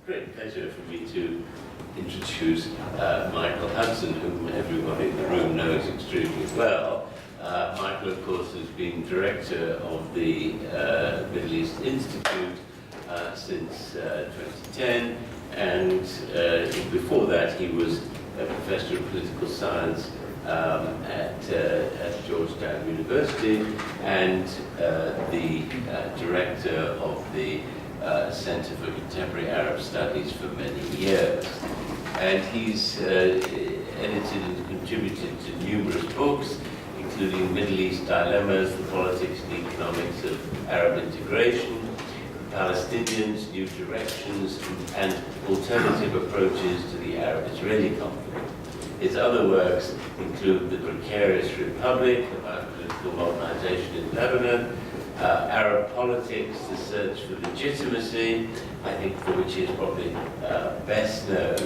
great pleasure for me to introduce Michael Hudson, whom everyone in the room knows extremely well. Michael, of course, has been director of the Middle East Institute since 2010, and before that he was a professor of political science at Georgetown University, and the director of the Center for Contemporary Arab Studies for many years. And he's edited and contributed to numerous books, including Middle East Dilemmas, The Politics and Economics of Arab Integration, Palestinians, New Directions, and Alternative Approaches to the Arab-Israeli Conflict. His other works include The Precarious Republic, about political modernization in Lebanon, Arab Politics, The Search for Legitimacy, I think for which he is probably best known,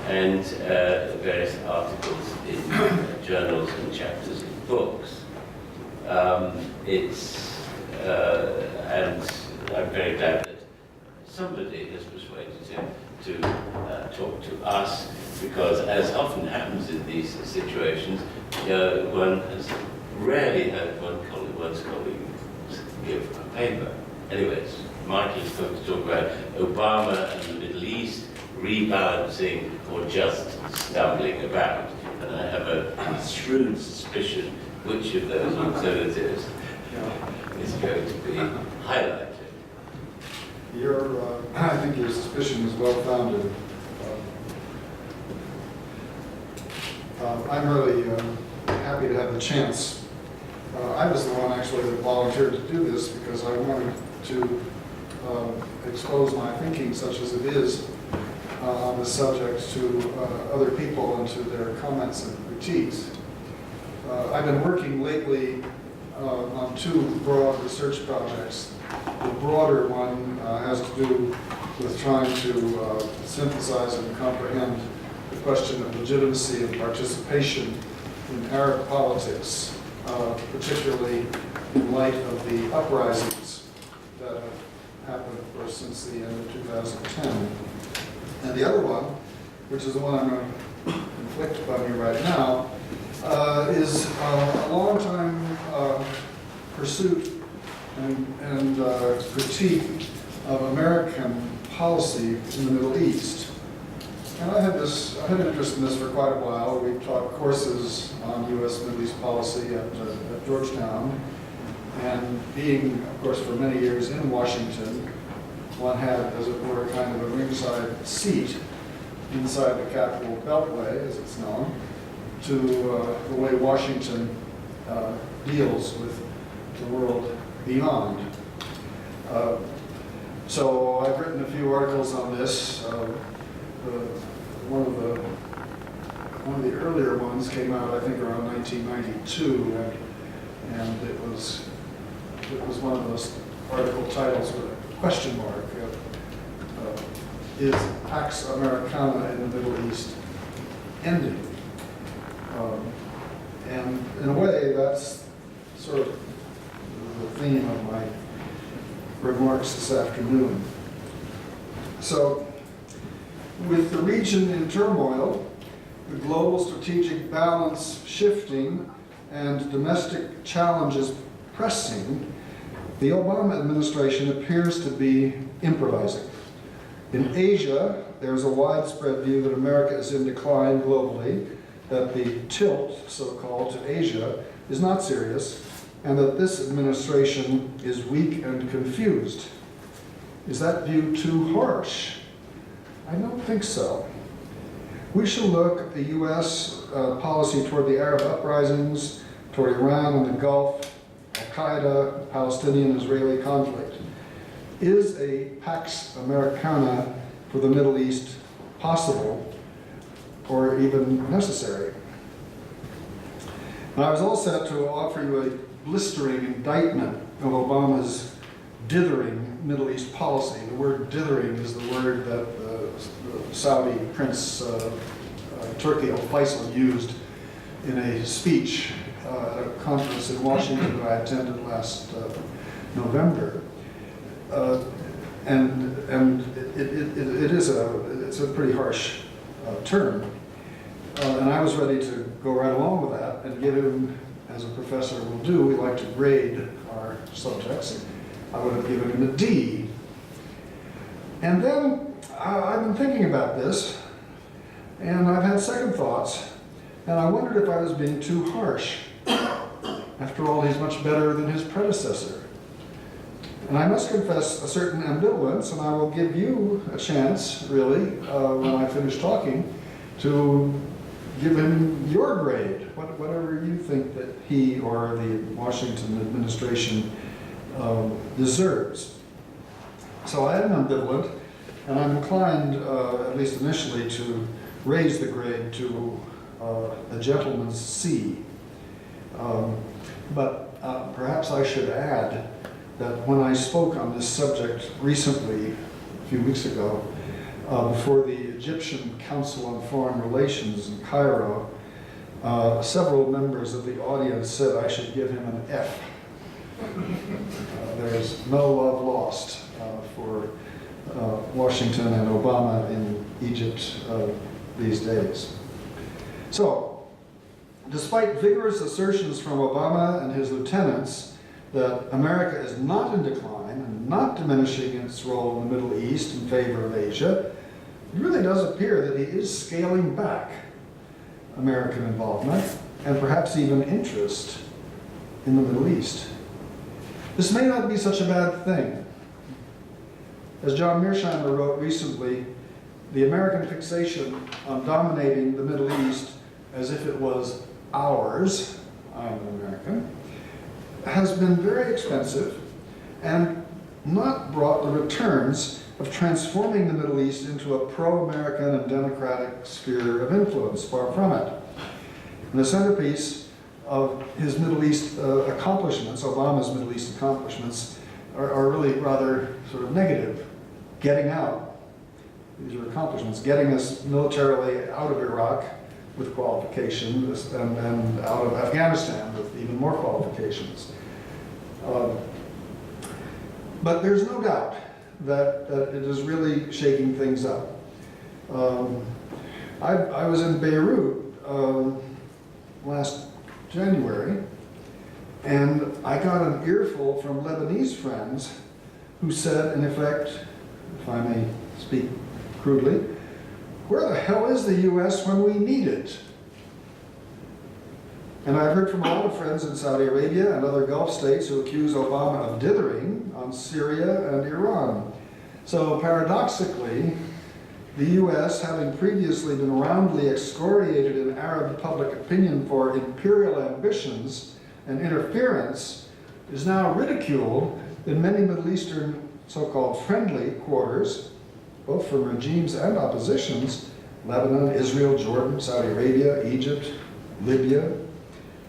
and various articles in journals and chapters in books. And I'm very glad that somebody has persuaded him to talk to us, because as often happens in these situations, one has rarely heard one's colleague give a paper. Anyways, Michael is going to talk about Obama and the Middle East, rebalancing, or just stumbling about. And I have a shrewd suspicion which of those alternatives is going to be highlighted. I think your suspicion is well founded. I'm really happy to have the chance. I was the one actually that volunteered to do this because I wanted to expose my thinking, such as it is, on the subject to other people and to their comments and critiques. I've been working lately on two broad research projects. The broader one has to do with trying to synthesize and comprehend the question of legitimacy and participation in Arab politics, particularly in light of the uprisings that have happened, of course, since the end of 2010. And the other one, which is the one I'm going to inflict upon you right now, is a long-time pursuit and critique of American policy in the Middle East. And I've had an interest in this for quite a while. We've taught courses on U.S. Middle East policy at Georgetown. And being, of course, for many years in Washington, one had, as it were, kind of a ringside seat inside the Capitol Beltway, as it's known, to the way Washington deals with the world beyond. So I've written a few articles on this. One of the earlier ones came out, I think, around 1992, and it was one of those article titles with a question mark. Is Pax Americana in the Middle East ending? And in a way, that's sort of the theme of my remarks this afternoon. So, with the region in turmoil, the global strategic balance shifting, and domestic challenges pressing, the Obama administration appears to be improvising. In Asia, there's a widespread view that America is in decline globally, that the tilt, so-called, to Asia is not serious, and that this administration is weak and confused. Is that view too harsh? I don't think so. We shall look at the U.S. Policy toward the Arab uprisings, toward Iran and the Gulf, Al-Qaeda, Palestinian-Israeli conflict. Is a Pax Americana for the Middle East possible or even necessary? And I was all set to offer you a blistering indictment of Obama's dithering Middle East policy. The word dithering is the word that the Saudi Prince Turki al-Faisal used in a speech at a conference in Washington that I attended last November. And it's a pretty harsh term. And I was ready to go right along with that and give him, as a professor will do, we like to grade our subjects. I would have given him a D. And then I've been thinking about this, and I've had second thoughts, and I wondered if I was being too harsh. After all, he's much better than his predecessor. And I must confess a certain ambivalence, and I will give you a chance, really, when I finish talking, to give him your grade, whatever you think that he or the Washington administration deserves. So I am ambivalent, and I'm inclined, at least initially, to raise the grade to a gentleman's C. But perhaps I should add that when I spoke on this subject recently, a few weeks ago, before the Egyptian Council on Foreign Relations in Cairo, several members of the audience said I should give him an F. There's no love lost for Washington and Obama in Egypt these days. So, despite vigorous assertions from Obama and his lieutenants that America is not in decline and not diminishing its role in the Middle East in favor of Asia, it really does appear that he is scaling back American involvement and perhaps even interest in the Middle East. This may not be such a bad thing. As John Mearsheimer wrote recently, the American fixation on dominating the Middle East as if it was ours, I'm an American, has been very expensive and not brought the returns of transforming the Middle East into a pro-American and democratic sphere of influence, far from it. And the centerpiece of his Middle East accomplishments, Obama's Middle East accomplishments, are really rather sort of negative. Getting out. These are accomplishments. Getting us militarily out of Iraq with qualifications and out of Afghanistan with even more qualifications. But there's no doubt that it is really shaking things up. I was in Beirut last January, and I got an earful from Lebanese friends who said, in effect, if I may speak crudely, where the hell is the U.S. when we need it? And I've heard from a lot of friends in Saudi Arabia and other Gulf states who accuse Obama of dithering on Syria and Iran. So paradoxically, the U.S., having previously been roundly excoriated in Arab public opinion for imperial ambitions and interference, is now ridiculed in many Middle Eastern so-called friendly quarters, both from regimes and oppositions, Lebanon, Israel, Jordan, Saudi Arabia, Egypt, Libya,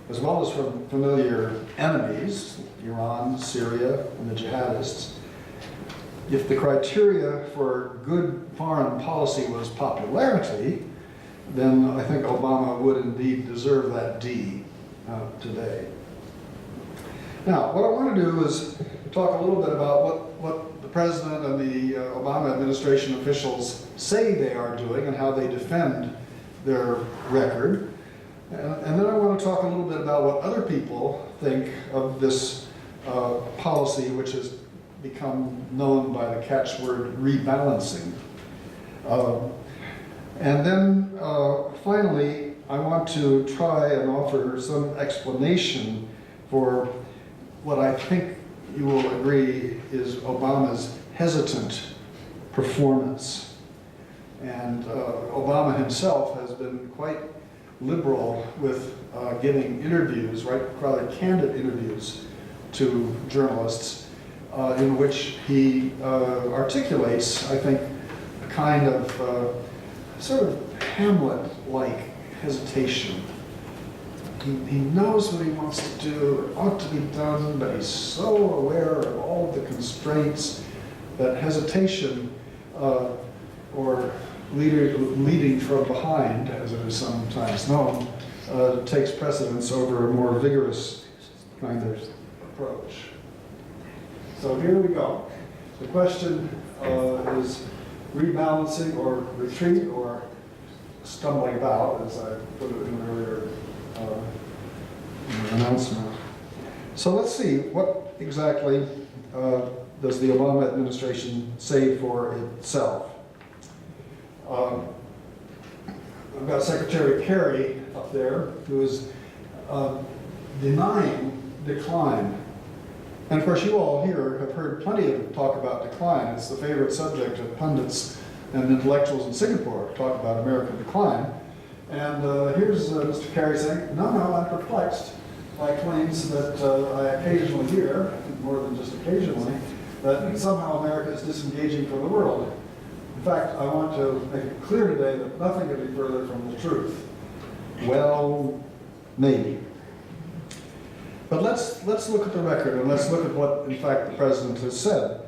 as well as from familiar enemies, Iran, Syria, and the jihadists. If the criteria for good foreign policy was popularity, then I think Obama would indeed deserve that D today. Now, what I want to do is talk a little bit about what the President and the Obama administration officials say they are doing and how they defend their record. And then I want to talk a little bit about what other people think of this policy, which has become known by the catchword rebalancing. And then finally, I want to try and offer some explanation for what I think you will agree is Obama's hesitant performance. And Obama himself has been quite liberal with giving interviews, rather candid interviews to journalists in which he articulates, I think, a kind of sort of Hamlet-like hesitation. He knows what he wants to do, it ought to be done, but he's so aware of all the constraints that hesitation or leading from behind, as it is sometimes known, takes precedence over a more vigorous kind of approach. So here we go. The question is rebalancing or retreat or stumbling about, as I put it in an earlier announcement. So let's see, what exactly does the Obama administration say for itself? I've got Secretary Kerry up there, who is denying decline. And of course, you all here have heard plenty of talk about decline. It's the favorite subject of pundits and intellectuals in Singapore, talk about American decline. And here's Mr. Kerry saying, no, I'm perplexed by claims that I occasionally hear, more than just occasionally, that somehow America is disengaging from the world. In fact, I want to make it clear today that nothing could be further from the truth. Well, maybe. But let's look at the record, and let's look at what, in fact, the president has said.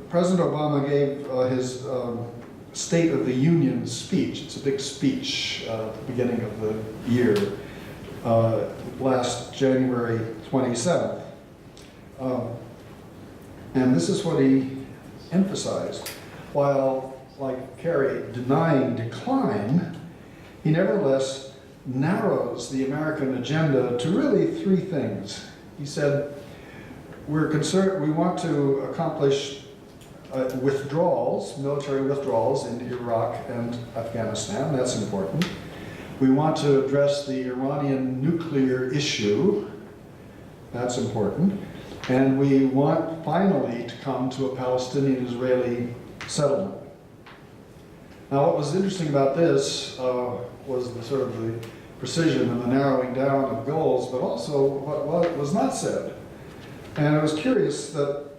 President Obama gave his State of the Union speech. It's a big speech at the beginning of the year, last January 27th. And this is what he emphasized. While, like Kerry, denying decline, he nevertheless narrows the American agenda to really three things. He said, we want to accomplish withdrawals, military withdrawals in Iraq and Afghanistan. That's important. We want to address the Iranian nuclear issue. That's important. And we want finally to come to a Palestinian-Israeli settlement. Now, what was interesting about this was the sort of the precision and the narrowing down of goals, but also what was not said. And it was curious that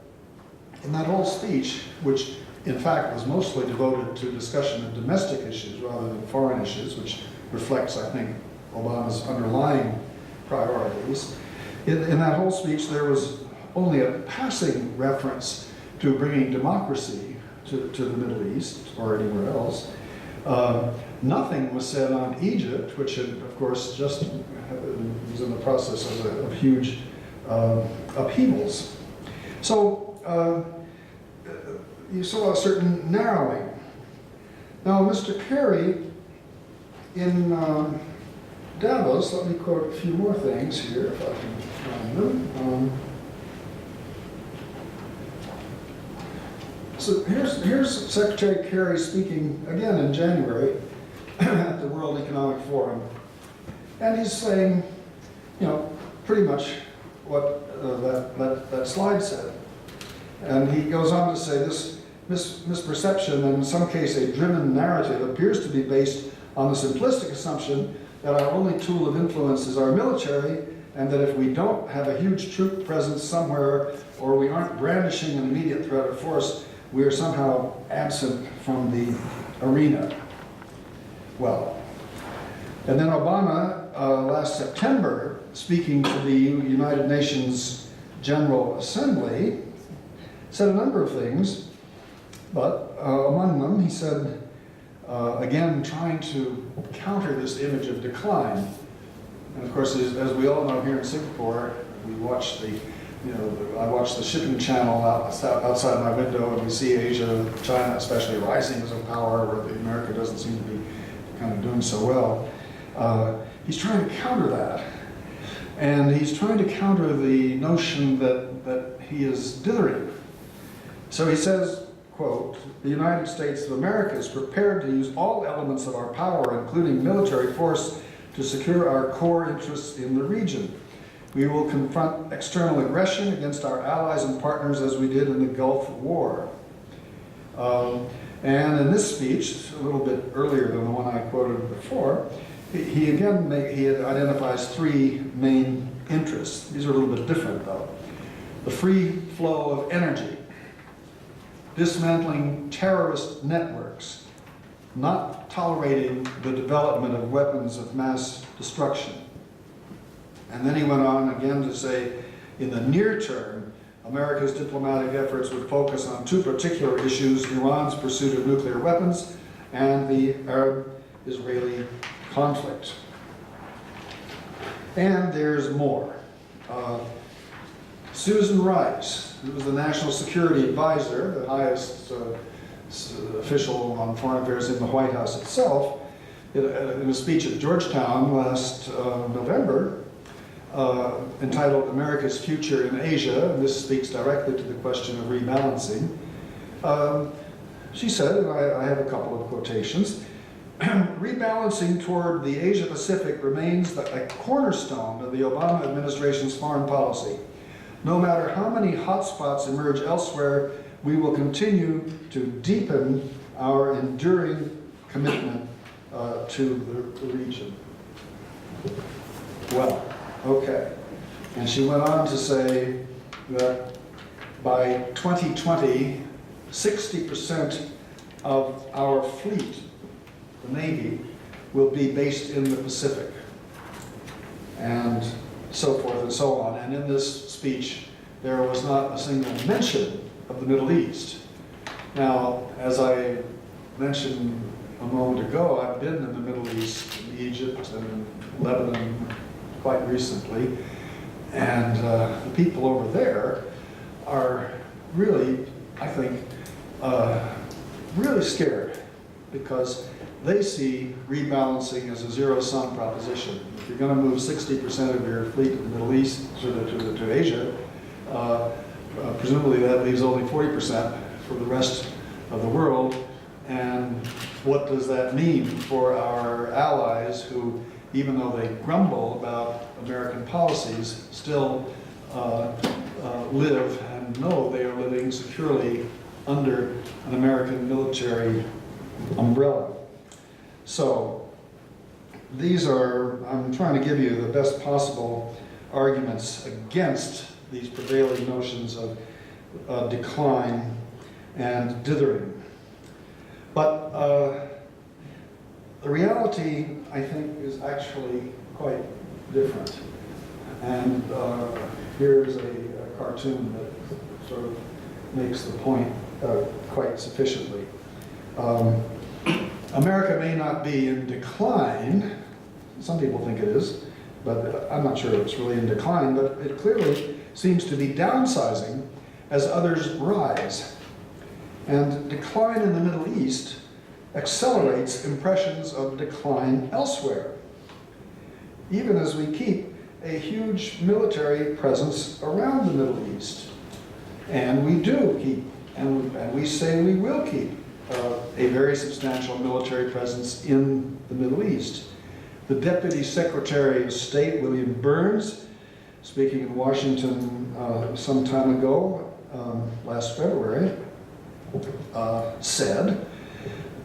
in that whole speech, which in fact was mostly devoted to discussion of domestic issues rather than foreign issues, which reflects, I think, Obama's underlying priorities, in that whole speech there was only a passing reference to bringing democracy to the Middle East or anywhere else. Nothing was said on Egypt, which had, of course, just was in the process of huge upheavals. So you saw a certain narrowing. Now, Mr. Kerry, in Davos, let me quote a few more things here, if I can find them. So here's Secretary Kerry speaking again in January at the World Economic Forum. And he's saying, you know, pretty much what that slide said. And he goes on to say this misperception, and in some case a driven narrative, appears to be based on the simplistic assumption that our only tool of influence is our military, and that if we don't have a huge troop presence somewhere, or we aren't brandishing an immediate threat of force, we are somehow absent from the arena. Well, and then Obama, last September, speaking to the United Nations General Assembly, said a number of things, but among them he said, again, trying to counter this image of decline. And of course, as we all know here in Singapore, we watch I watch the shipping channel outside my window, and we see Asia, China especially, rising as a power where America doesn't seem to be kind of doing so well. He's trying to counter that. And he's trying to counter the notion that he is dithering. So he says, quote, "The United States of America is prepared to use all elements of our power, including military force, to secure our core interests in the region. We will confront external aggression against our allies and partners as we did in the Gulf War." And in this speech, a little bit earlier than the one I quoted before, he identifies three main interests. These are a little bit different, though. The free flow of energy, dismantling terrorist networks, not tolerating the development of weapons of mass destruction. And then he went on again to say, in the near term, America's diplomatic efforts would focus on two particular issues: Iran's pursuit of nuclear weapons and the Arab-Israeli conflict. And there's more. Susan Rice, who was the National Security Advisor, the highest official on foreign affairs in the White House itself, in a speech at Georgetown last November, entitled America's Future in Asia, and this speaks directly to the question of rebalancing. She said, and I have a couple of quotations, rebalancing toward the Asia-Pacific remains a cornerstone of the Obama administration's foreign policy. No matter how many hotspots emerge elsewhere, we will continue to deepen our enduring commitment to the region. Well, okay. And she went on to say that by 2020, 60% of our fleet, the Navy, will be based in the Pacific, and so forth and so on. And in this speech, there was not a single mention of the Middle East. Now, as I mentioned a moment ago, I've been in the Middle East, in Egypt and Lebanon quite recently, and the people over there are really, I think, really scared, because they see rebalancing as a zero-sum proposition. If you're going to move 60% of your fleet to the Middle East, to Asia, presumably that leaves only 40% for the rest of the world. And what does that mean for our allies who, even though they grumble about American policies, still live and know they are living securely under an American military umbrella? So these are, I'm trying to give you the best possible arguments against these prevailing notions of decline and dithering. But the reality, I think, is actually quite different. And here's a cartoon that sort of makes the point quite sufficiently. America may not be in decline. Some people think it is, but I'm not sure it's really in decline, but it clearly seems to be downsizing as others rise. And decline in the Middle East accelerates impressions of decline elsewhere, even as we keep a huge military presence around the Middle East. And we do keep, and we say we will keep, a very substantial military presence in the Middle East. The Deputy Secretary of State, William Burns, speaking in Washington some time ago, last February, said,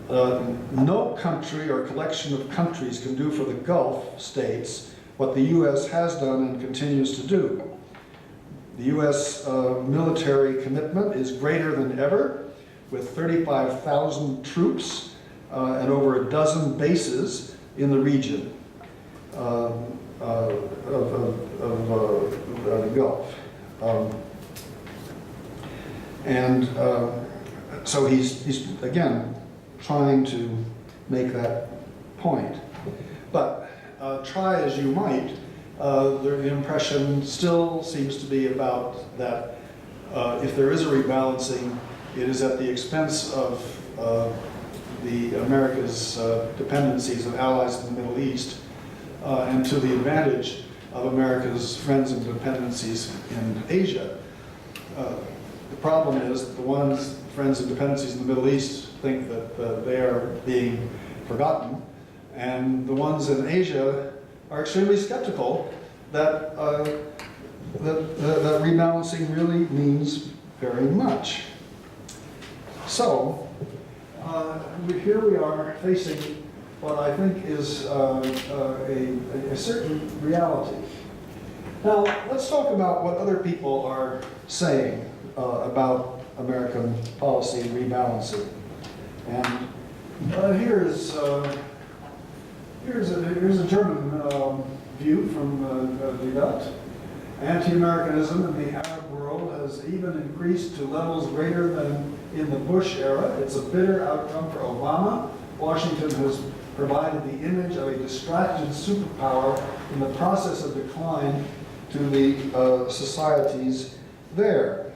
no country or collection of countries can do for the Gulf states what the U.S. has done and continues to do. The U.S. military commitment is greater than ever, with 35,000 troops and over a dozen bases in the region of the Gulf. So he's again trying to make that point. But try as you might, the impression still seems to be about that if there is a rebalancing, it is at the expense of the America's dependencies of allies in the Middle East, and to the advantage of America's friends and dependencies in Asia. The problem is that the ones, friends and dependencies in the Middle East, think that they are being forgotten, and the ones in Asia are extremely skeptical that that rebalancing really means very much. So, here we are facing what I think is a certain reality. Now, let's talk about what other people are saying about American policy and rebalancing. And here's a German view from Die Welt. Anti-Americanism in the Arab world has even increased to levels greater than in the Bush era. It's a bitter outcome for Obama. Washington has provided the image of a distracted superpower in the process of decline to the societies there.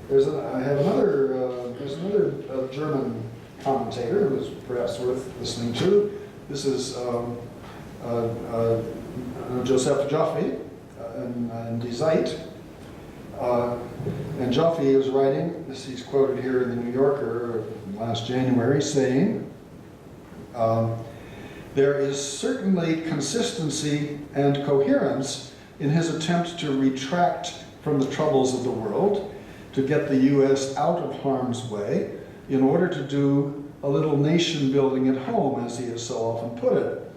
There's another German commentator who is perhaps worth listening to. This is Joseph Joffe in Die Zeit. And Joffe is writing, he's quoted here in the New Yorker last January, saying, there is certainly consistency and coherence in his attempt to retract from the troubles of the world, to get the U.S. out of harm's way, in order to do a little nation building at home, as he has so often put it.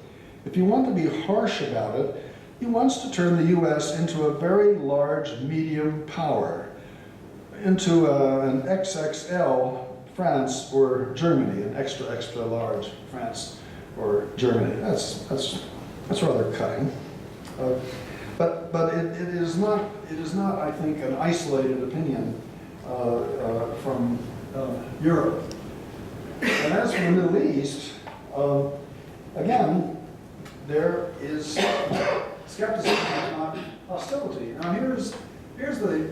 If you want to be harsh about it, he wants to turn the U.S. into a very large medium power, into an XXL France or Germany, an extra large France or Germany. That's rather cutting. But it is not, I think, an isolated opinion from Europe. And as for the Middle East, again, there is skepticism, not hostility. Now here's the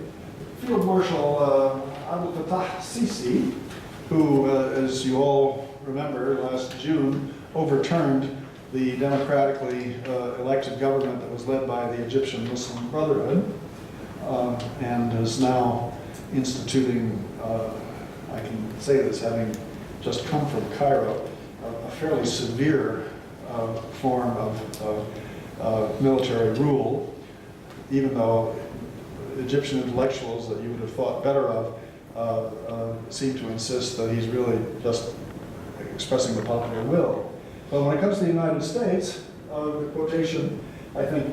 Field Marshal Abdel Fattah Sisi, who, as you all remember, last June overturned the democratically elected government that was led by the Egyptian Muslim Brotherhood, and is now instituting, I can say this having just come from Cairo, a fairly severe form of military rule, even though Egyptian intellectuals that you would have thought better of seem to insist that he's really just expressing the popular will. But when it comes to the United States, the quotation, I think,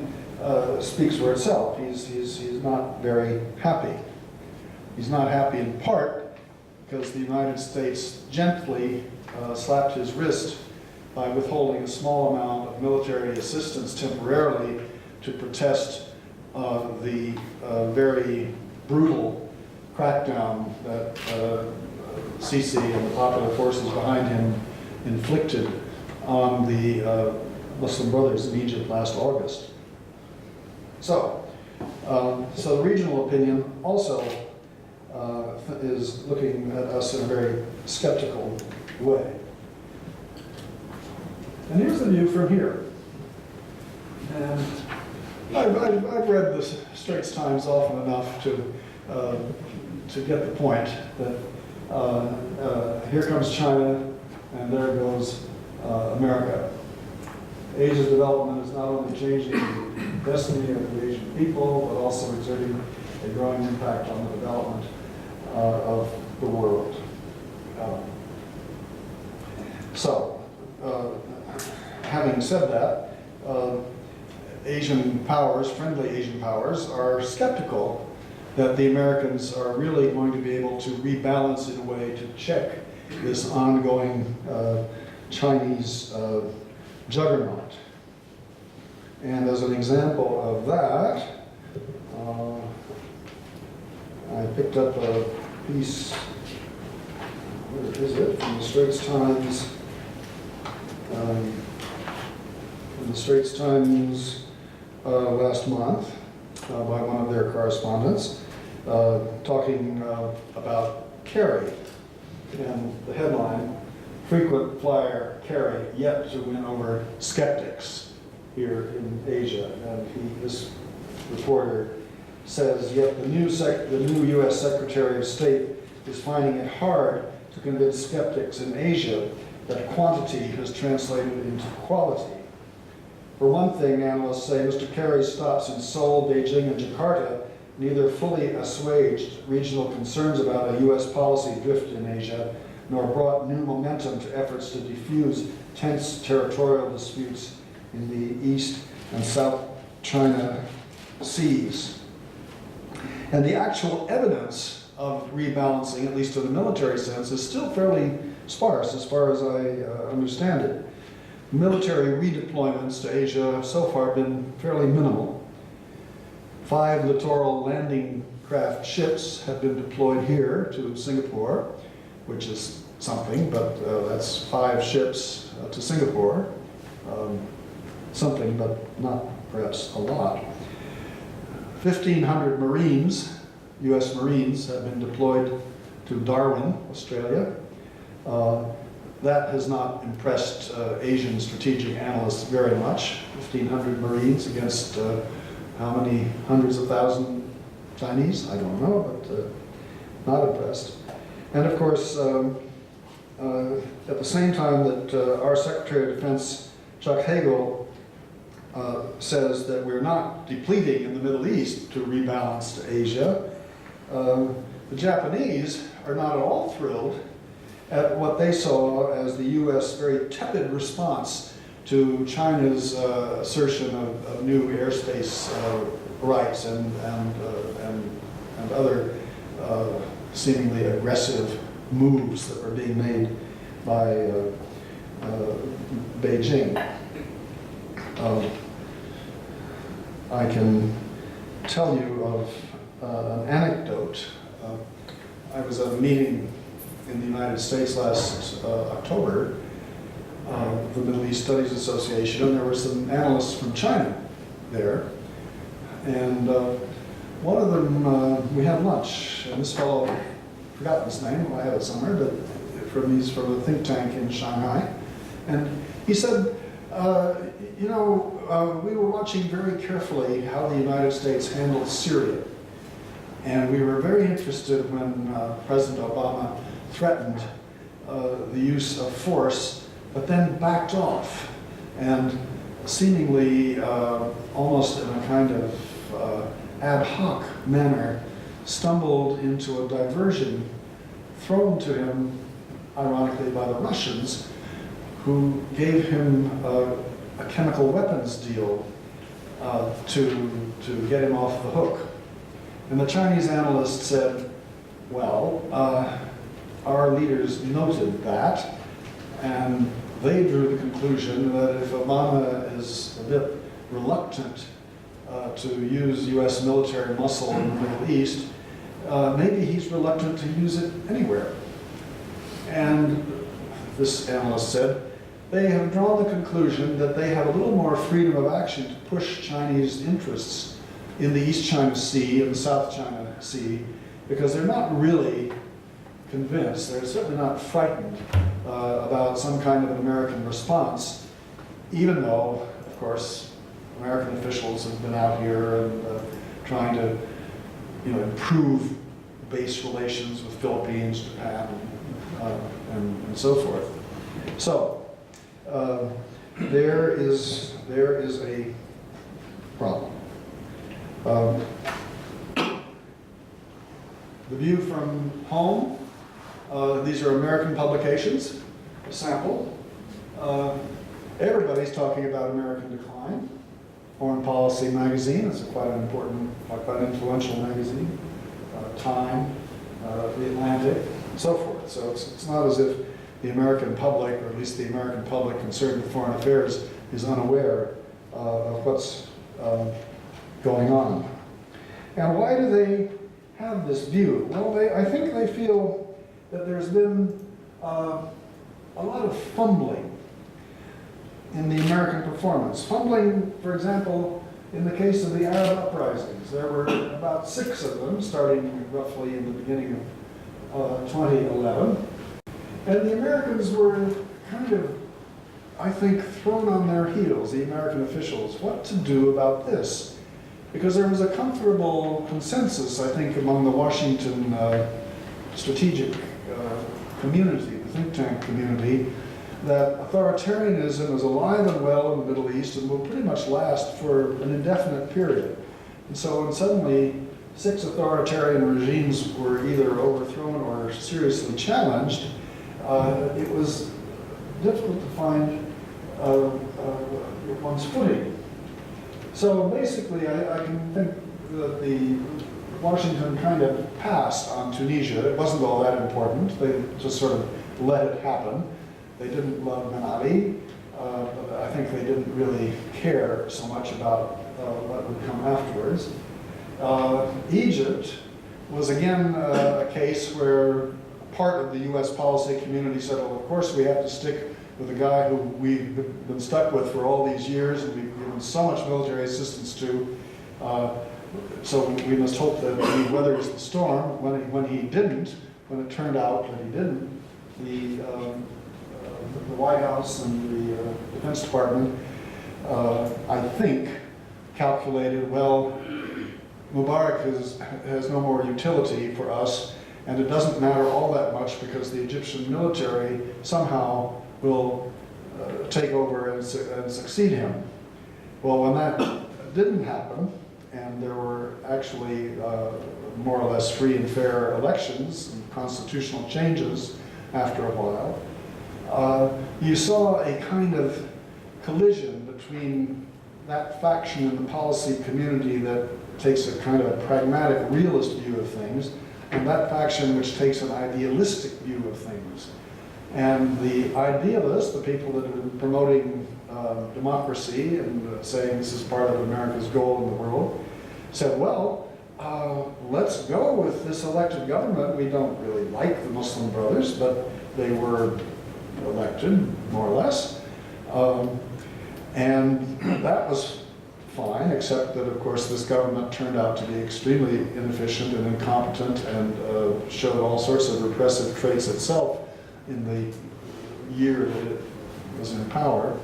speaks for itself. He's not very happy. He's not happy in part because the United States gently slapped his wrist by withholding a small amount of military assistance temporarily to protest the very brutal crackdown that Sisi and the popular forces behind him inflicted on the Muslim Brothers in Egypt last August. So the regional opinion also is looking at us in a very skeptical way. And here's the view from here. And I've read the Straits Times often enough to get the point that here comes China and there goes America. Asia's development is not only changing the destiny of the Asian people, but also exerting a growing impact on the development of the world. Having said that, Asian powers, friendly Asian powers, are skeptical that the Americans are really going to be able to rebalance in a way to check this ongoing Chinese juggernaut. And as an example of that, I picked up a piece, where is it, from the Straits Times. From the Straits Times last month by one of their correspondents, talking about Kerry. And the headline, frequent flyer Kerry yet to win over skeptics here in Asia. And this reporter says, yet the new U.S. Secretary of State is finding it hard to convince skeptics in Asia that quantity has translated into quality. For one thing, analysts say Mr. Kerry's stops in Seoul, Beijing, and Jakarta neither fully assuaged regional concerns about a U.S. policy drift in Asia, nor brought new momentum to efforts to defuse tense territorial disputes in the East and South China Seas. And the actual evidence of rebalancing, at least in the military sense, is still fairly sparse as far as I understand it. Military redeployments to Asia have so far been fairly minimal. 5 littoral landing craft ships have been deployed here to Singapore, which is something, but that's 5 ships to Singapore. something, but not perhaps a lot. 1,500 Marines, US Marines, have been deployed to Darwin, Australia. That has not impressed Asian strategic analysts very much. 1,500 Marines against how many hundreds of thousands Chinese? I don't know, but not impressed. And of course, at the same time that our Secretary of Defense, Chuck Hagel, says that we're not depleting in the Middle East to rebalance to Asia, the Japanese are not at all thrilled at what they saw as the U.S. very tepid response to China's assertion of new airspace rights and other seemingly aggressive moves that were being made by Beijing. I can tell you of an anecdote. I was at a meeting in the United States last October, the Middle East Studies Association, and there were some analysts from China there. And one of them, we had lunch, and this fellow, I've forgotten his name, I have it somewhere, but he's from a think tank in Shanghai. And he said, you know, we were watching very carefully how the United States handled Syria. And we were very interested when President Obama threatened the use of force, but then backed off and seemingly almost in a kind of ad hoc manner stumbled into a diversion thrown to him, ironically, by the Russians, who gave him a chemical weapons deal to get him off the hook. And the Chinese analyst said, well, our leaders noted that, and they drew the conclusion that if Obama is a bit reluctant to use U.S. military muscle in the Middle East, maybe he's reluctant to use it anywhere. And this analyst said, they have drawn the conclusion that they have a little more freedom of action to push Chinese interests in the East China Sea and the South China Sea, because they're not really convinced, they're certainly not frightened about some kind of an American response, even though, of course, American officials have been out here and trying to, you know, improve base relations with Philippines, Japan, and so forth. So there is a problem. The view from home, these are American publications, a sample. Everybody's talking about American decline. Foreign Policy magazine is quite an important, quite influential magazine. Time, The Atlantic, and so forth. So it's not as if the American public, or at least the American public concerned with foreign affairs, is unaware of what's going on. And why do they have this view? Well, I think they feel that there's been a lot of fumbling in the American performance. Fumbling, for example, in the case of the Arab uprisings. There were about 6 of them, starting roughly in the beginning of 2011. And the Americans were kind of, I think, thrown on their heels, the American officials, what to do about this. Because there was a comfortable consensus, I think, among the Washington strategic community, the think tank community, that authoritarianism is alive and well in the Middle East and will pretty much last for an indefinite period. And so when suddenly 6 authoritarian regimes were either overthrown or seriously challenged, it was difficult to find one's footing. So basically, I can think that the Washington kind of passed on Tunisia. It wasn't all that important. They just sort of let it happen. They didn't love Ben Ali, but I think they didn't really care so much about what would come afterwards. Egypt was again a case where part of the U.S. policy community said, well, of course we have to stick with a guy who we've been stuck with for all these years and we've given so much military assistance to. So we must hope that he weathers the storm. When he didn't, when it turned out that he didn't, the White House and the Defense Department, I think, calculated, well, Mubarak has no more utility for us, and it doesn't matter all that much because the Egyptian military somehow will take over and succeed him. Well, when that didn't happen, and there were actually more or less free and fair elections and constitutional changes after a while, you saw a kind of collision between that faction in the policy community that takes a kind of pragmatic, realist view of things, and that faction which takes an idealistic view of things. And the idealists, the people that have been promoting democracy and saying this is part of America's goal in the world, said, well, let's go with this elected government. We don't really like the Muslim Brothers, but they were elected, more or less. And that was fine, except that, of course, this government turned out to be extremely inefficient and incompetent and showed all sorts of repressive traits itself in the year that it was in power.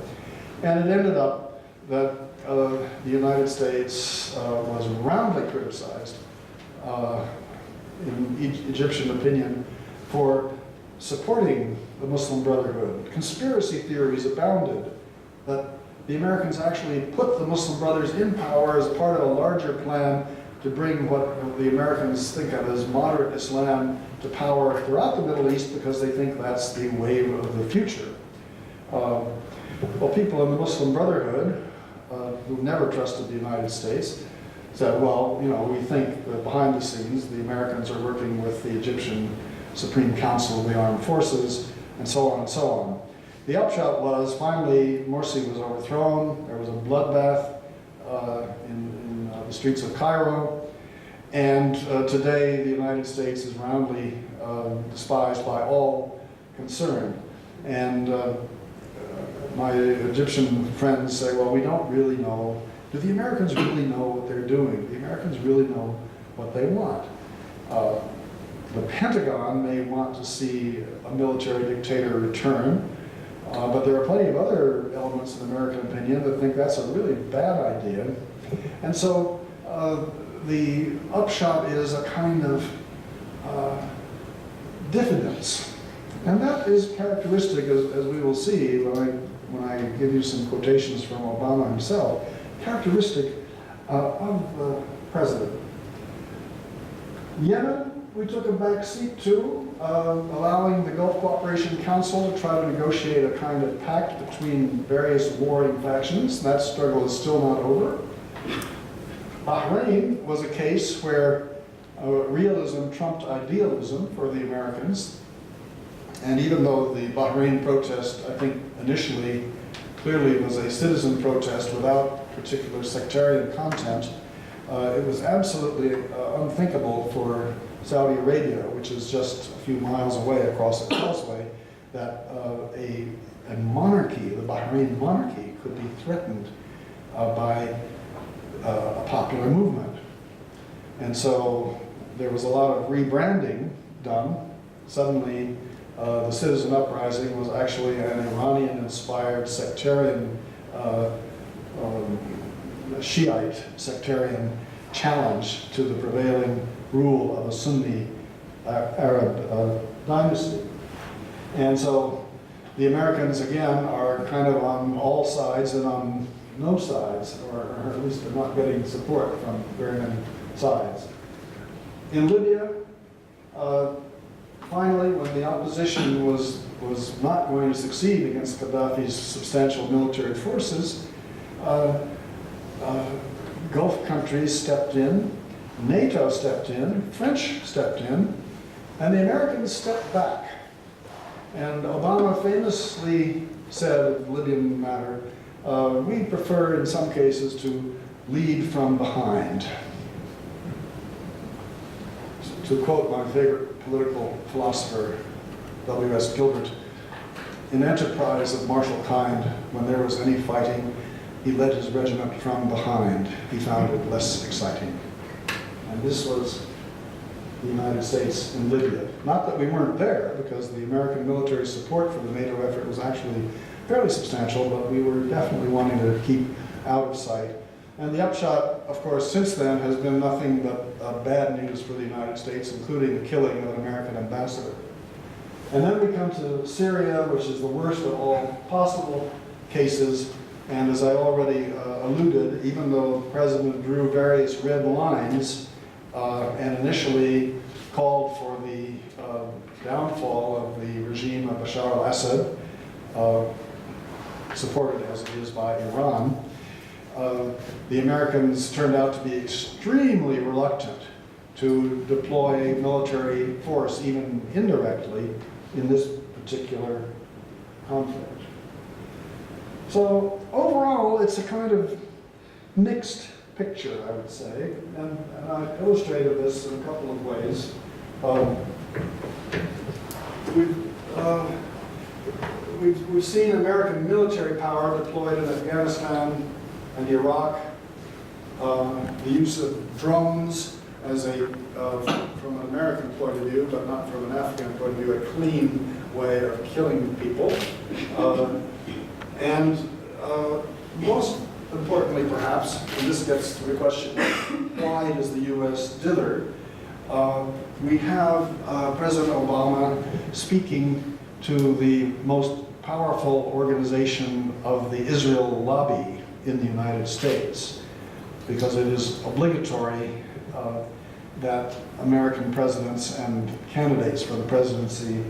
And it ended up that the United States was roundly criticized in Egyptian opinion for supporting the Muslim Brotherhood. Conspiracy theories abounded that the Americans actually put the Muslim Brothers in power as part of a larger plan to bring what the Americans think of as moderate Islam to power throughout the Middle East because they think that's the wave of the future. Well, people in the Muslim Brotherhood, who never trusted the United States, said, well, you know, we think that behind the scenes the Americans are working with the Egyptian Supreme Council of the Armed Forces, and so on and so on. The upshot was, finally, Morsi was overthrown. There was a bloodbath in the streets of Cairo. And today, the United States is roundly despised by all concerned. And my Egyptian friends say, well, we don't really know. Do the Americans really know what they're doing? Do the Americans really know what they want? The Pentagon may want to see a military dictator return. But there are plenty of other elements in American opinion that think that's a really bad idea. And so the upshot is a kind of diffidence. And that is characteristic, as we will see when I give you some quotations from Obama himself, characteristic of the president. Yemen, we took a back seat to, allowing the Gulf Cooperation Council to try to negotiate a kind of pact between various warring factions. That struggle is still not over. Bahrain was a case where realism trumped idealism for the Americans. And even though the Bahrain protest, I think, initially clearly was a citizen protest without particular sectarian content, it was absolutely unthinkable for Saudi Arabia, which is just a few miles away across the causeway, that a monarchy, the Bahrain monarchy, could be threatened by a popular movement. And so there was a lot of rebranding done. Suddenly, the citizen uprising was actually an Iranian-inspired sectarian, Shiite sectarian challenge to the prevailing rule of a Sunni Arab dynasty. And so the Americans, again, are kind of on all sides and on no sides, or at least they're not getting support from very many sides. In Libya, finally, when the opposition was not going to succeed against Gaddafi's substantial military forces, Gulf countries stepped in, NATO stepped in, French stepped in, and the Americans stepped back. And Obama famously said of the Libyan matter, we prefer in some cases to lead from behind. To quote my favorite political philosopher, W.S. Gilbert, in enterprise of martial kind, when there was any fighting, he led his regiment from behind. He found it less exciting. And this was the United States in Libya. Not that we weren't there, because the American military support for the NATO effort was actually fairly substantial, but we were definitely wanting to keep out of sight. And the upshot, of course, since then has been nothing but bad news for the United States, including the killing of an American ambassador. And then we come to Syria, which is the worst of all possible cases. And as I already alluded, even though the president drew various red lines and initially called for the downfall of the regime of Bashar al-Assad, supported as it is by Iran, the Americans turned out to be extremely reluctant to deploy military force, even indirectly, in this particular conflict. So overall, it's a kind of mixed picture, I would say, and I illustrated this in a couple of ways. We've seen American military power deployed in Afghanistan and Iraq, the use of drones as from an American point of view, but not from an Afghan point of view, a clean way of killing people. And most importantly, perhaps, and this gets to the question, why does the U.S. dither? We have President Obama speaking to the most powerful organization of the Israel lobby in the United States, because it is obligatory that American presidents and candidates for the presidency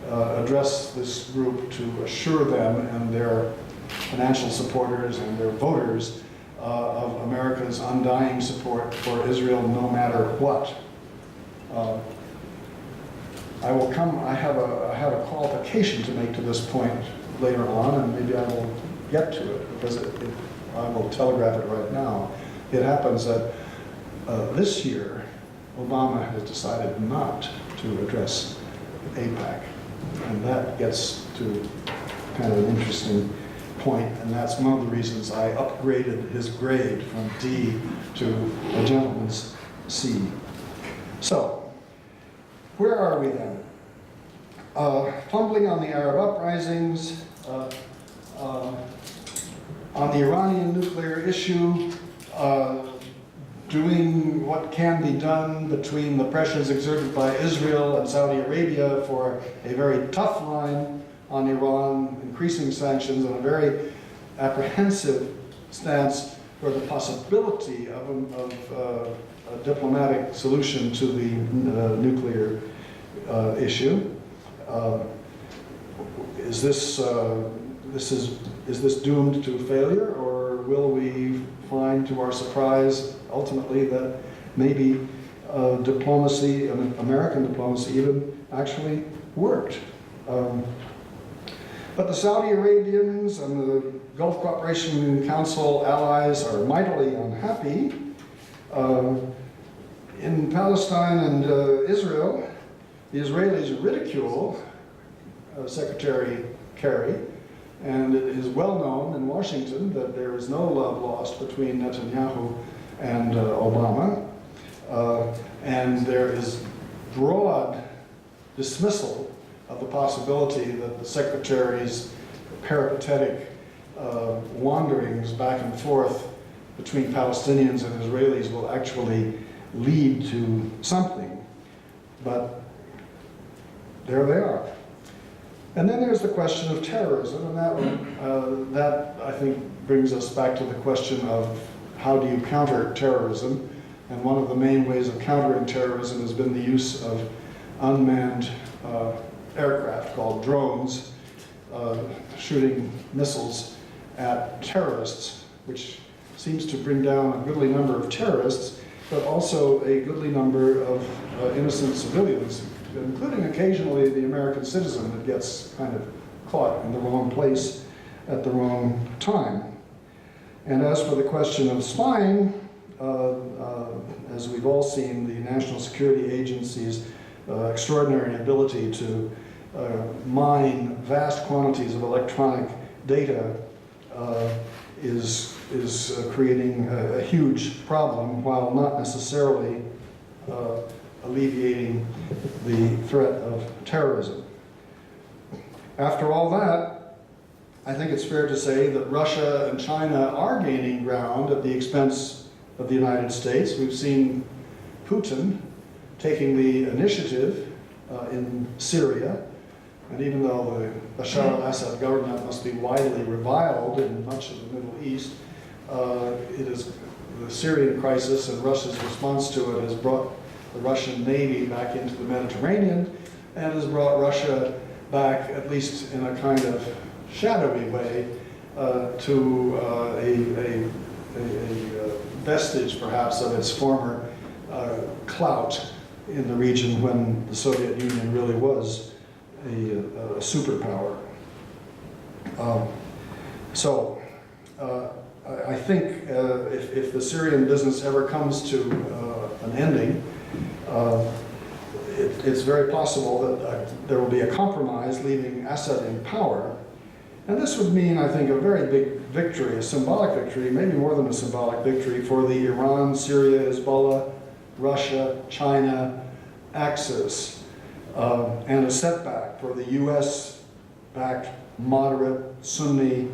address this group to assure them and their financial supporters and their voters of America's undying support for Israel no matter what. I have a qualification to make to this point later on, and maybe I will get to it, because I will telegraph it right now. It happens that this year, Obama has decided not to address AIPAC, and that gets to kind of an interesting point, and that's one of the reasons I upgraded his grade from D to a gentleman's C. So, where are we then? Fumbling on the Arab uprisings, on the Iranian nuclear issue, doing what can be done between the pressures exerted by Israel and Saudi Arabia for a very tough line on Iran, increasing sanctions, and a very apprehensive stance for the possibility of a diplomatic solution to the nuclear issue. Is this doomed to failure, or will we find, to our surprise, ultimately, that maybe diplomacy, American diplomacy even, actually worked? But the Saudi Arabians and the Gulf Cooperation Council allies are mightily unhappy. In Palestine and Israel, the Israelis ridicule Secretary Kerry, and it is well known in Washington that there is no love lost between Netanyahu and Obama, and there is broad dismissal of the possibility that the Secretary's peripatetic wanderings back and forth between Palestinians and Israelis will actually lead to something. But there they are. And then there's the question of terrorism, and that I think brings us back to the question of how do you counter terrorism? And one of the main ways of countering terrorism has been the use of unmanned aircraft called drones, shooting missiles at terrorists, which seems to bring down a goodly number of terrorists, but also a goodly number of innocent civilians, including occasionally the American citizen that gets kind of caught in the wrong place at the wrong time. And as for the question of spying, as we've all seen, the National Security Agency's extraordinary ability to mine vast quantities of electronic data is creating a huge problem, while not necessarily alleviating the threat of terrorism. After all that, I think it's fair to say that Russia and China are gaining ground at the expense of the United States. We've seen Putin taking the initiative in Syria, and even though the Bashar al-Assad government must be widely reviled in much of the Middle East, it is the Syrian crisis and Russia's response to it has brought the Russian Navy back into the Mediterranean and has brought Russia back, at least in a kind of shadowy way, to a vestige perhaps of its former clout in the region when the Soviet Union really was a superpower. I think if the Syrian business ever comes to an ending, it's very possible that there will be a compromise leaving Assad in power. And this would mean, I think, a very big victory, a symbolic victory, maybe more than a symbolic victory, for the Iran, Syria, Hezbollah, Russia, China axis, and a setback for the US-backed moderate Sunni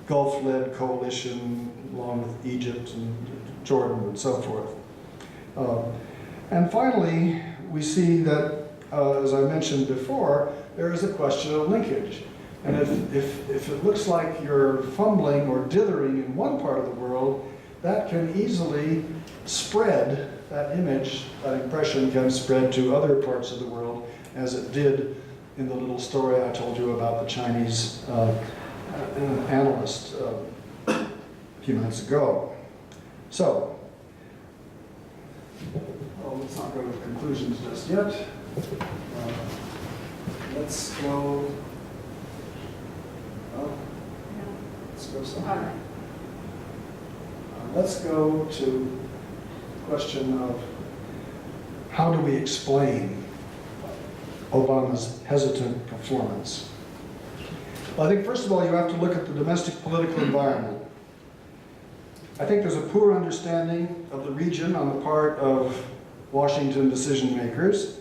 Gulf-led coalition, along with Egypt and Jordan and so forth. And finally, we see that, as I mentioned before, there is a question of linkage. And if it looks like you're fumbling or dithering in one part of the world, that can easily spread, that image, that impression can spread to other parts of the world, as it did in the little story I told you about the Chinese analyst a few minutes ago. So, let's not go to conclusions just yet. Let's go. Let's go somewhere. Let's go to the question of how do we explain Obama's hesitant performance? Well, I think first of all you have to look at the domestic political environment. I think there's a poor understanding of the region on the part of Washington decision makers,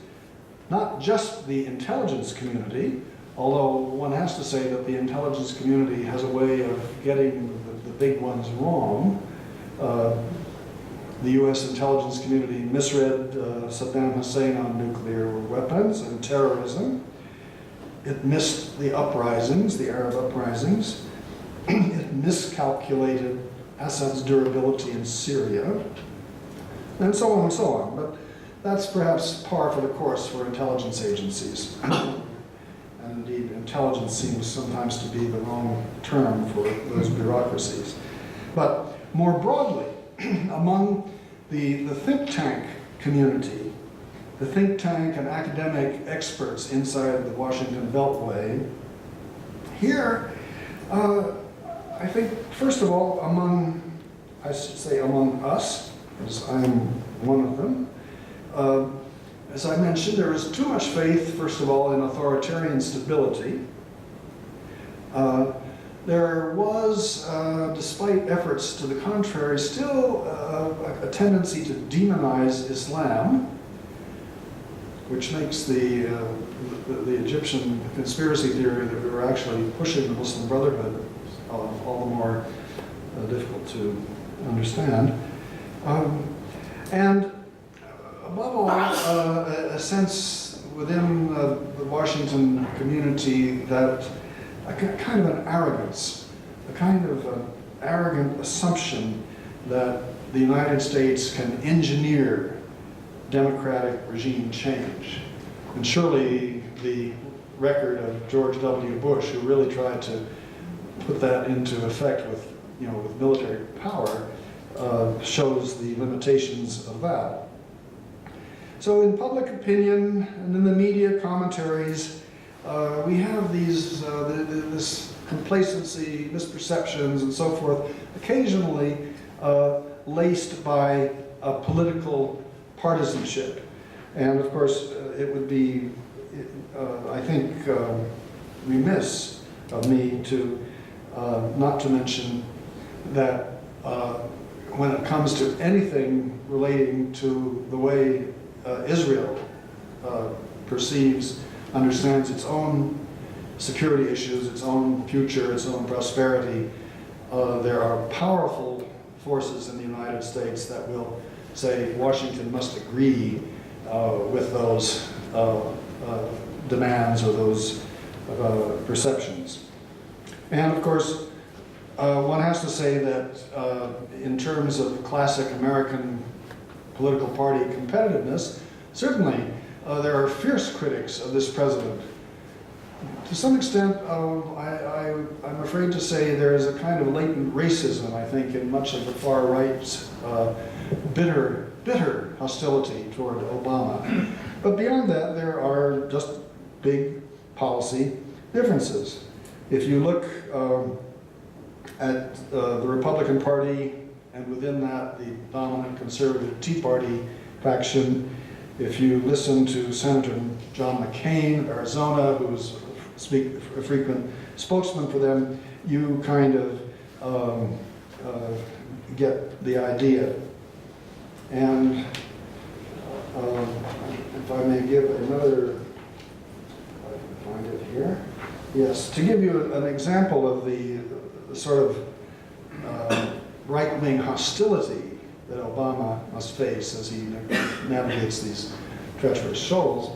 not just the intelligence community, although one has to say that the intelligence community has a way of getting the big ones wrong. The US intelligence community misread Saddam Hussein on nuclear weapons and terrorism. It missed the uprisings, the Arab uprisings. It miscalculated Assad's durability in Syria, and so on and so on. But that's perhaps par for the course for intelligence agencies. And indeed, intelligence seems sometimes to be the wrong term for those bureaucracies. But more broadly, among the think tank community, the think tank and academic experts inside the Washington Beltway, here, I think, first of all, I should say among us, as I'm one of them, as I mentioned, there is too much faith, first of all, in authoritarian stability. There was, despite efforts to the contrary, still a tendency to demonize Islam, which makes the Egyptian conspiracy theory that we were actually pushing the Muslim Brotherhood all the more difficult to understand. And above all, a sense within the Washington community that a kind of an arrogance, a kind of arrogant assumption that the United States can engineer democratic regime change. And surely the record of George W. Bush, who really tried to put that into effect with military power, shows the limitations of that. So in public opinion and in the media commentaries, we have this complacency, misperceptions, and so forth, occasionally laced by a political partisanship. And of course, it would be I think, remiss of me to not to mention that when it comes to anything relating to the way Israel perceives, understands its own security issues, its own future, its own prosperity, there are powerful forces in the United States that will say Washington must agree with those demands or those perceptions. And of course, one has to say that in terms of classic American political party competitiveness, certainly there are fierce critics of this president. To some extent, I'm afraid to say there is a kind of latent racism, I think, in much of the far right's bitter hostility toward Obama. But beyond that, there are just big policy differences. If you look at the Republican Party, and within that, the dominant conservative Tea Party faction, if you listen to Senator John McCain of Arizona, who is a frequent spokesman for them, you kind of get the idea. And if I may give another, I can find it here. Yes, to give you an example of the sort of right-wing hostility that Obama must face as he navigates these treacherous shoals.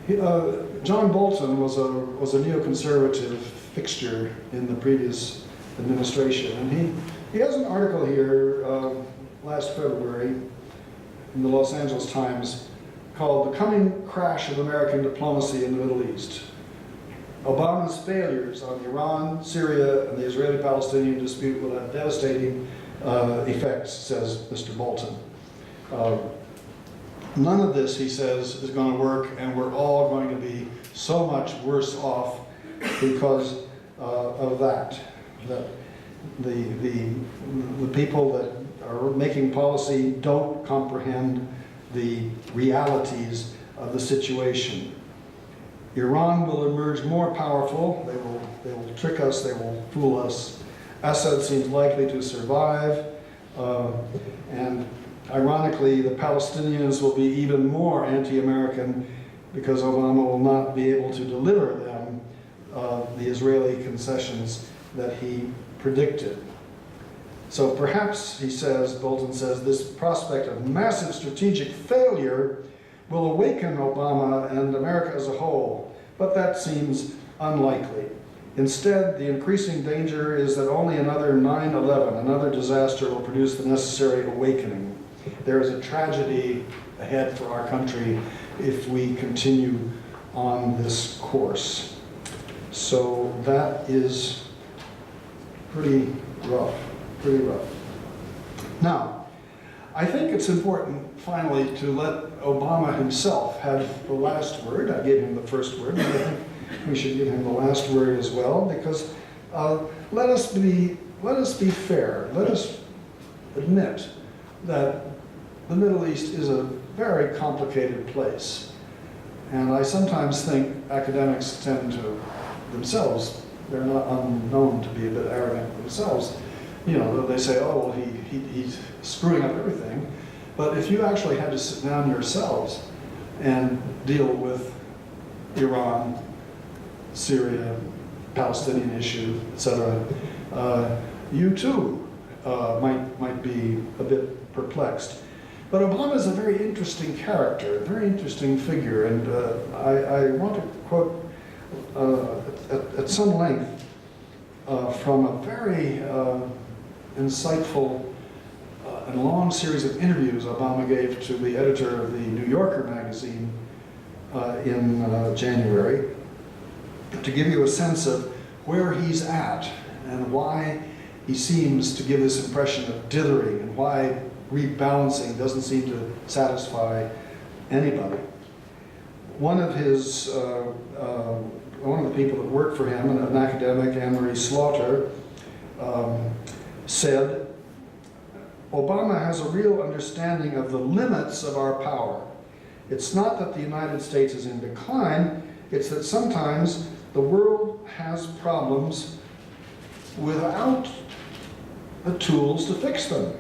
John Bolton was a neoconservative fixture in the previous administration, and he has an article here last February in the Los Angeles Times called "The Coming Crash of American Diplomacy in the Middle East. Obama's failures on Iran, Syria, and the Israeli-Palestinian dispute will have devastating effects," says Mr. Bolton. None of this, he says, is going to work, and we're all going to be so much worse off because of that. That the people that are making policy don't comprehend the realities of the situation. Iran will emerge more powerful. They will trick us. They will fool us. Assad seems likely to survive, and ironically, the Palestinians will be even more anti-American because Obama will not be able to deliver them the Israeli concessions that he predicted. So perhaps, he says, Bolton says, this prospect of massive strategic failure will awaken Obama and America as a whole, but that seems unlikely. Instead, the increasing danger is that only another 9/11, another disaster, will produce the necessary awakening. There is a tragedy ahead for our country if we continue on this course. So that is pretty rough, pretty rough. Now, I think it's important, finally, to let Obama himself have the last word. I gave him the first word, but I think we should give him the last word as well, because let us be fair. Let us admit that the Middle East is a very complicated place. And I sometimes think academics tend to themselves, they're not unknown to be a bit arrogant themselves. You know, they say, oh, well, he's screwing up everything. But if you actually had to sit down yourselves and deal with Iran, Syria, Palestinian issue, etc., you too might be a bit perplexed. But Obama is a very interesting character, a very interesting figure, and I want to quote at some length from a very insightful and long series of interviews Obama gave to the editor of the New Yorker magazine in January, to give you a sense of where he's at and why he seems to give this impression of dithering and why rebalancing doesn't seem to satisfy anybody. One of the people that worked for him, an academic, Anne-Marie Slaughter, said, Obama has a real understanding of the limits of our power. It's not that the United States is in decline, It's that sometimes the world has problems without the tools to fix them.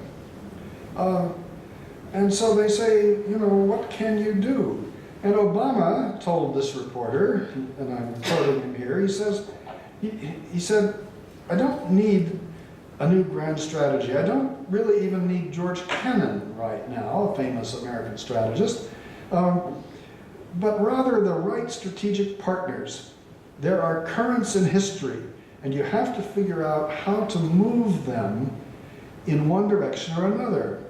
And so they say, you know, what can you do? And Obama told this reporter, and I'm quoting him here, he said, I don't need a new grand strategy. I don't really even need George Kennan right now, a famous American strategist, but rather the right strategic partners. There are currents in history, and you have to figure out how to move them in one direction or another.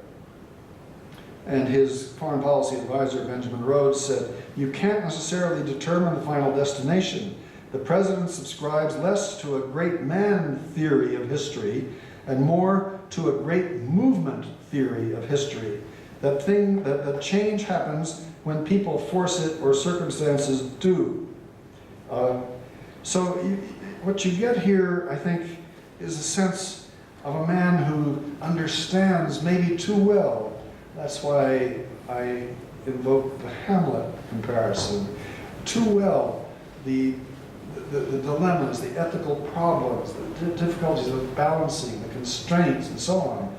And his foreign policy advisor, Benjamin Rhodes, said, you can't necessarily determine the final destination. The president subscribes less to a great man theory of history and more to a great movement theory of history. That change happens when people force it or circumstances do. So what you get here, I think, is a sense of a man who understands maybe too well. That's why I invoke the Hamlet comparison. Too well, the dilemmas, the ethical problems, the difficulties of balancing, the constraints, and so on.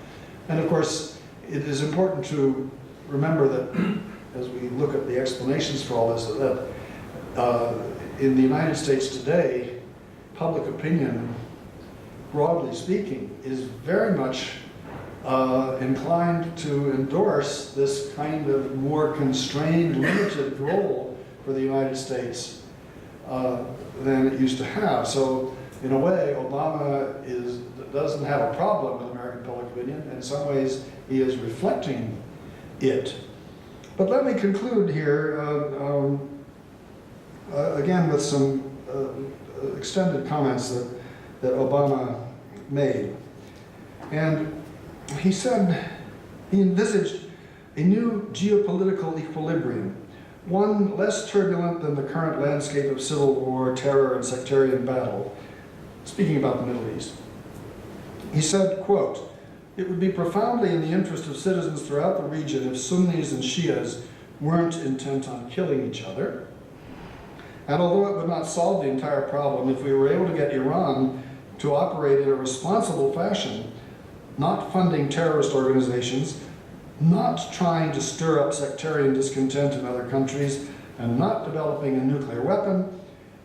And of course, it is important to remember that as we look at the explanations for all this, that in the United States today, public opinion, broadly speaking, is very much inclined to endorse this kind of more constrained, limited role for the United States than it used to have. So, in a way, Obama doesn't have a problem with American public opinion. In some ways, he is reflecting it. But let me conclude here, again, with some extended comments that Obama made. And he said he envisaged a new geopolitical equilibrium, one less turbulent than the current landscape of civil war, terror, and sectarian battle, speaking about the Middle East. He said, quote, it would be profoundly in the interest of citizens throughout the region if Sunnis and Shias weren't intent on killing each other. And although it would not solve the entire problem, if we were able to get Iran to operate in a responsible fashion, not funding terrorist organizations, not trying to stir up sectarian discontent in other countries, and not developing a nuclear weapon,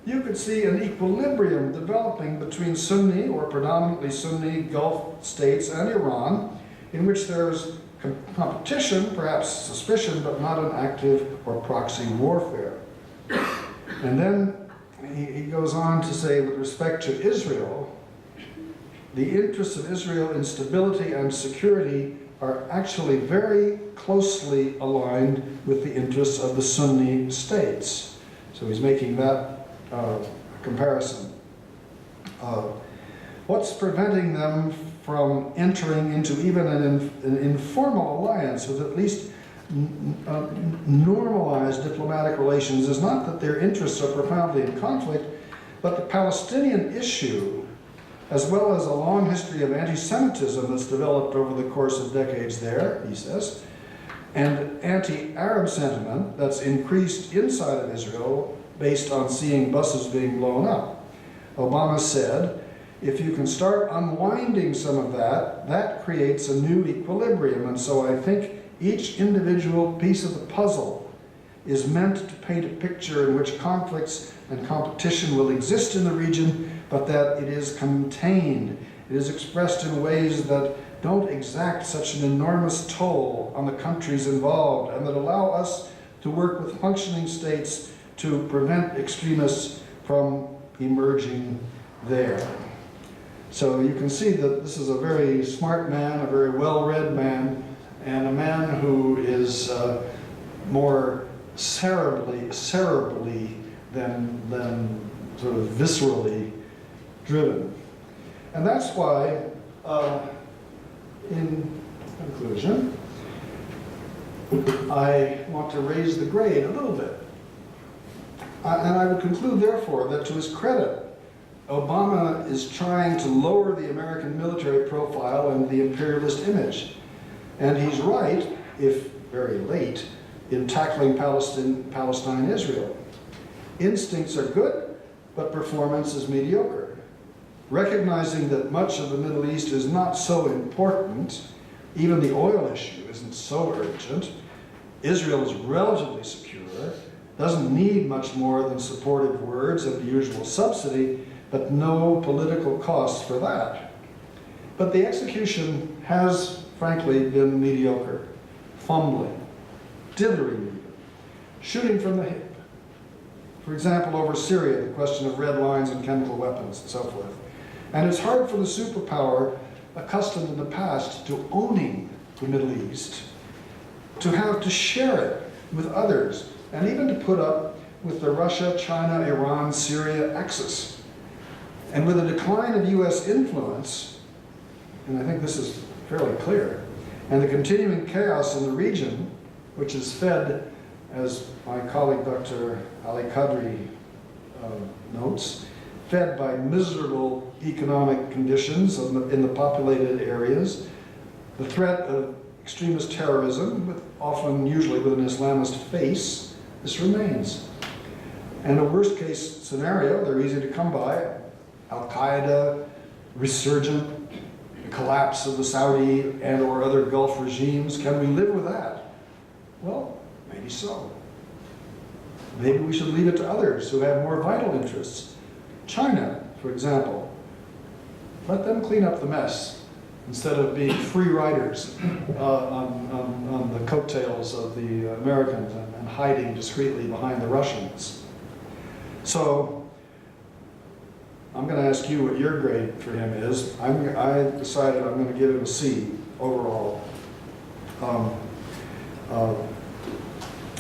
you could see an equilibrium developing between Sunni or predominantly Sunni Gulf states and Iran, in which there's competition, perhaps suspicion, but not an active or proxy warfare. And then he goes on to say, with respect to Israel, the interests of Israel in stability and security are actually very closely aligned with the interests of the Sunni states. So he's making that comparison. What's preventing them from entering into even an informal alliance with at least normalized diplomatic relations is not that their interests are profoundly in conflict, but the Palestinian issue, as well as a long history of anti-Semitism that's developed over the course of decades there, he says, and anti-Arab sentiment that's increased inside of Israel based on seeing buses being blown up. Obama said, if you can start unwinding some of that, that creates a new equilibrium. And so I think each individual piece of the puzzle is meant to paint a picture in which conflicts and competition will exist in the region, but that it is contained. It is expressed in ways that don't exact such an enormous toll on the countries involved, and that allow us to work with functioning states to prevent extremists from emerging there. So you can see that this is a very smart man, a very well-read man, and a man who is more cerebrally than sort of viscerally driven. And that's why, in conclusion, I want to raise the grade a little bit. And I would conclude, therefore, that to his credit, Obama is trying to lower the American military profile and the imperialist image. And he's right, if very late, in tackling Palestine, Israel. Instincts are good, but performance is mediocre. Recognizing that much of the Middle East is not so important, even the oil issue isn't so urgent, Israel is relatively secure, doesn't need much more than supportive words and the usual subsidy, but no political cost for that. But the execution has, frankly, been mediocre, fumbling, dithering even, shooting from the hip. For example, over Syria, the question of red lines and chemical weapons and so forth. And it's hard for the superpower accustomed in the past to owning the Middle East to have to share it with others, and even to put up with the Russia, China, Iran, Syria axis. And with a decline of US influence, and I think this is fairly clear, and the continuing chaos in the region, which is fed, as my colleague Dr. Ali Qadri notes, fed by miserable economic conditions in the populated areas, the threat of extremist terrorism, usually with an Islamist face, this remains. And a worst case scenario, they're easy to come by, Al-Qaeda, resurgent, the collapse of the Saudi and or other Gulf regimes. Can we live with that? Well, maybe so. Maybe we should leave it to others who have more vital interests. China, for example. Let them clean up the mess instead of being free riders on the coattails of the Americans and hiding discreetly behind the Russians. So I'm going to ask you what your grade for him is. I decided I'm going to give him a C overall.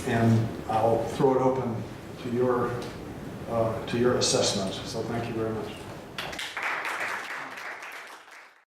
And I'll throw it open to your assessment. So thank you very much.